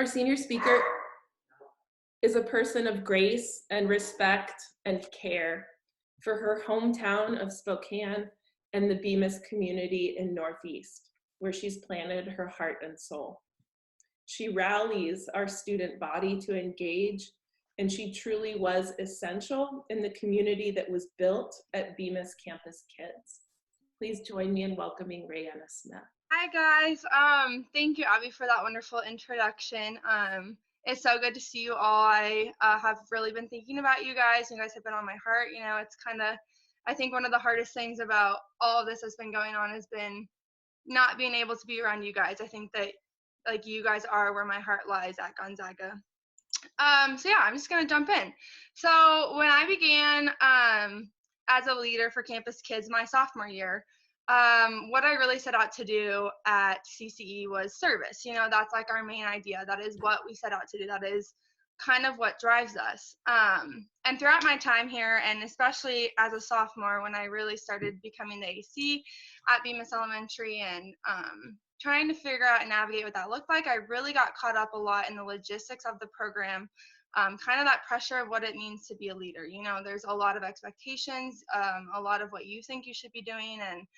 Our senior speaker is a person of grace and respect and care for her hometown of Spokane and the Bemis community in Northeast, where she's planted her heart and soul. She rallies our student body to engage, and she truly was essential in the community that was built at Bemis Campus Kids. Please join me in welcoming Rayanna Smith. Hi guys, thank you Abby for that wonderful introduction. It's so good to see you all. I have really been thinking about you guys. You guys have been on my heart. You know, it's kind of, I think one of the hardest things about all of this that's been going on has been not being able to be around you guys. I think that like you guys are where my heart lies at Gonzaga. So yeah, I'm just gonna jump in. So when I began as a leader for Campus Kids my sophomore year, what I really set out to do at CCE was service. You know, that's like our main idea. That is what we set out to do. That is kind of what drives us. And throughout my time here, and especially as a sophomore, when I really started becoming the AC at Bemis Elementary and trying to figure out and navigate what that looked like, I really got caught up a lot in the logistics of the program, kind of that pressure of what it means to be a leader. You know, there's a lot of expectations, a lot of what you think you should be doing, and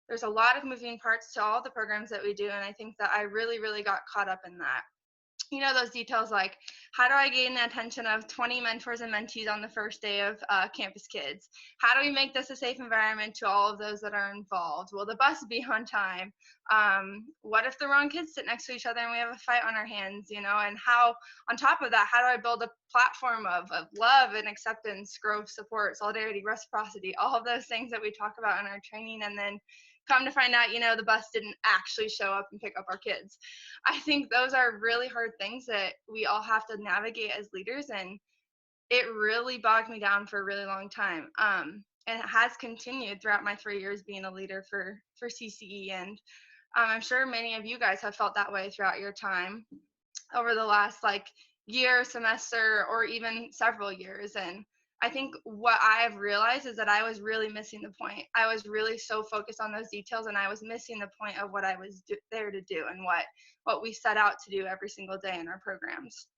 there's a lot of moving parts to all the programs that we do, and I think that I really got caught up in that. You know, those details like, how do I gain the attention of 20 mentors and mentees on the first day of Campus Kids? How do we make this a safe environment to all of those that are involved? Will the bus be on time? What if the wrong kids sit next to each other and we have a fight on our hands, you know? And how, on top of that, how do I build a platform of love and acceptance, growth, support, solidarity, reciprocity, all of those things that we talk about in our training, and then come to find out, you know, the bus didn't actually show up and pick up our kids. I think those are really hard things that we all have to navigate as leaders, and it really bogged me down for a really long time. And it has continued throughout my 3 years being a leader for CCE, and I'm sure many of you guys have felt that way throughout your time over the last like year, semester, or even several years. And I think what I have realized is that I was really missing the point. I was really so focused on those details, and I was missing the point of what I was there to do and what we set out to do every single day in our programs.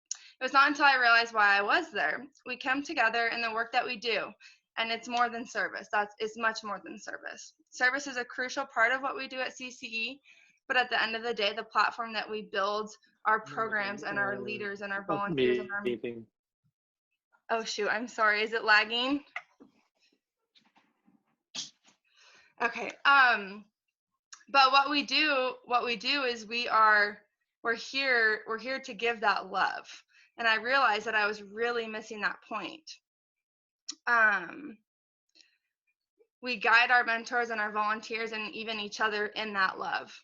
It was not until I realized why I was there. We come together in the work that we do, and it's more than service. It's much more than service. Service is a crucial part of what we do at CCE, but at the end of the day, the platform that we build our programs and our leaders and our volunteers and our Oh shoot, I'm sorry. Is it lagging? Okay. But what we do is we're here to give that love. And I realized that I was really missing that point. We guide our mentors and our volunteers and even each other in that love.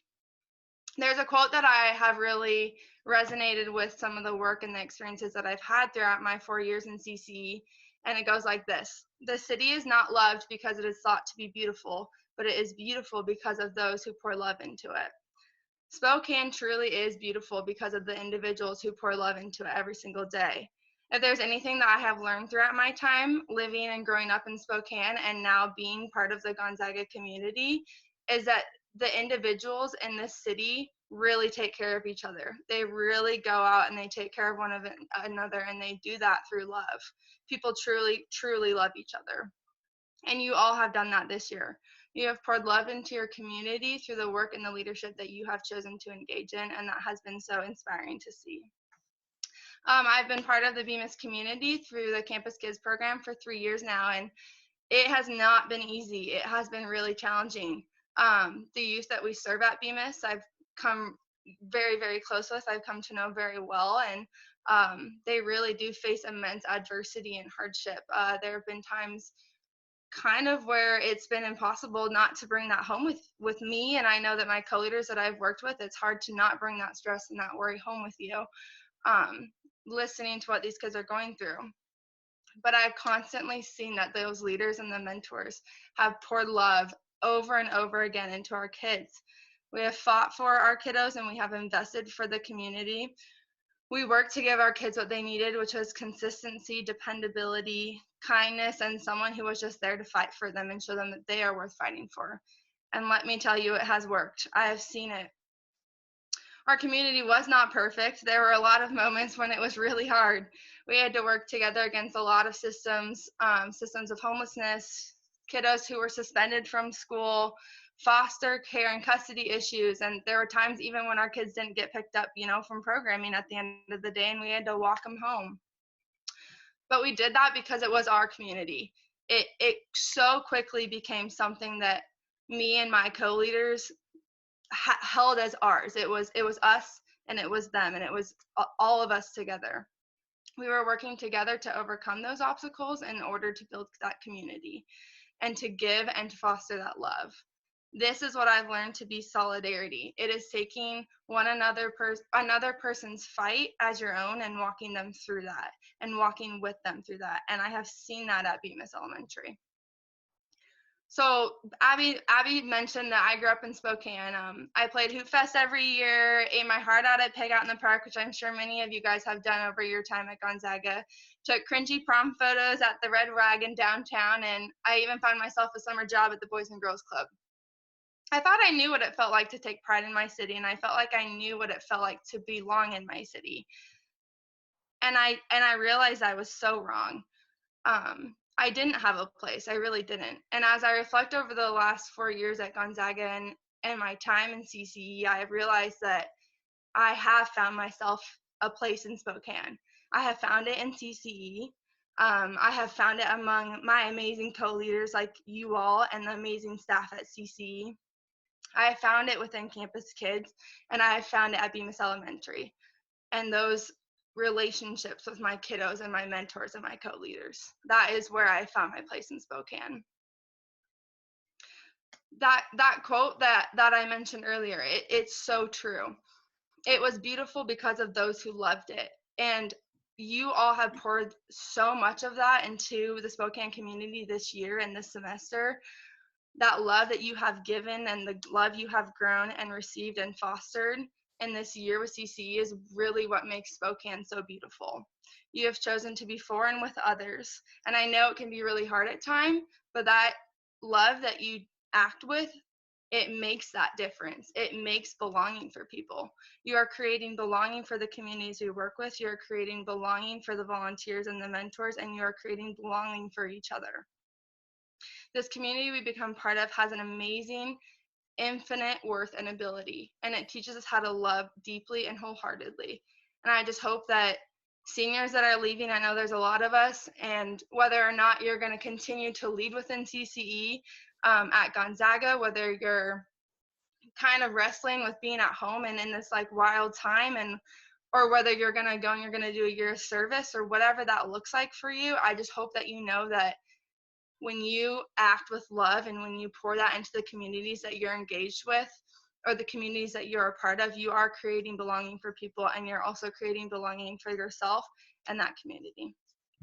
There's a quote that I have really resonated with some of the work and the experiences that I've had throughout my 4 years in CCE, and it goes like this: the city is not loved because it is thought to be beautiful, but it is beautiful because of those who pour love into it. Spokane truly is beautiful because of the individuals who pour love into it every single day. If there's anything that I have learned throughout my time living and growing up in Spokane and now being part of the Gonzaga community, is that the individuals in this city really take care of each other. They really go out and they take care of one another, and they do that through love. People truly love each other. And you all have done that this year. You have poured love into your community through the work and the leadership that you have chosen to engage in, and that has been so inspiring to see. I've been part of the Bemis community through the Campus Kids program for 3 years now, and it has not been easy. It has been really challenging. The youth that we serve at Bemis, I've come very close with, I've come to know very well, and they really do face immense adversity and hardship. There have been times kind of where it's been impossible not to bring that home with me, and I know that my co-leaders that I've worked with, it's hard to not bring that stress and that worry home with you, listening to what these kids are going through. But I've constantly seen that those leaders and the mentors have poured love over and over again into our kids. We have fought for our kiddos, and we have invested for the community. We worked to give our kids what they needed, which was consistency, dependability, kindness, and someone who was just there to fight for them and show them that they are worth fighting for. And let me tell you, it has worked. I have seen it. Our community was not perfect. There were a lot of moments when it was really hard. We had to work together against a lot of systems, systems of homelessness, kiddos who were suspended from school, foster care and custody issues. And there were times even when our kids didn't get picked up, from programming at the end of the day, and we had to walk them home. But we did that because it was our community. It so quickly became something that me and my co-leaders held as ours. It was us and it was them, and it was all of us together. We were working together to overcome those obstacles in order to build that community and to give and to foster that love. This is what I've learned to be solidarity. It is taking another person's fight as your own and walking them through that and walking with them through that. And I have seen that at Bemis Elementary. So Abby mentioned that I grew up in Spokane. I played Hoop Fest every year, ate my heart out at Pig Out in the Park, which I'm sure many of you guys have done over your time at Gonzaga. Took cringy prom photos at the Red Wagon downtown, and I even found myself a summer job at the Boys and Girls Club. I thought I knew what it felt like to take pride in my city, and I felt like I knew what it felt like to belong in my city. And I realized I was so wrong. I didn't have a place. I really didn't. And as I reflect over the last 4 years at Gonzaga and my time in CCE, I have realized that I have found myself a place in Spokane. I have found it in CCE. I have found it among my amazing co-leaders like you all and the amazing staff at CCE. I have found it within Campus Kids, and I have found it at Bemis Elementary. And those relationships with my kiddos and my mentors and my co-leaders. That is where I found my place in Spokane. That quote that I mentioned earlier, it's so true. It was beautiful because of those who loved it. And you all have poured so much of that into the Spokane community this year and this semester. That love that you have given and the love you have grown and received and fostered in this year with CCE is really what makes Spokane so beautiful. You have chosen to be for and with others. And I know it can be really hard at times, but that love that you act with, it makes that difference. It makes belonging for people. You are creating belonging for the communities you work with. You are creating belonging for the volunteers and the mentors, and you are creating belonging for each other. This community we become part of has an amazing, infinite worth and ability, and it teaches us how to love deeply and wholeheartedly. And I just hope that seniors that are leaving, I know there's a lot of us, and whether or not you're going to continue to lead within CCE at Gonzaga, whether you're kind of wrestling with being at home and in this like wild time, and or whether you're going to go and you're going to do a year of service or whatever that looks like for you, I just hope that you know that when you act with love and when you pour that into the communities that you're engaged with or the communities that you're a part of, you are creating belonging for people, and you're also creating belonging for yourself and that community.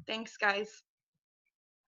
Thanks, guys.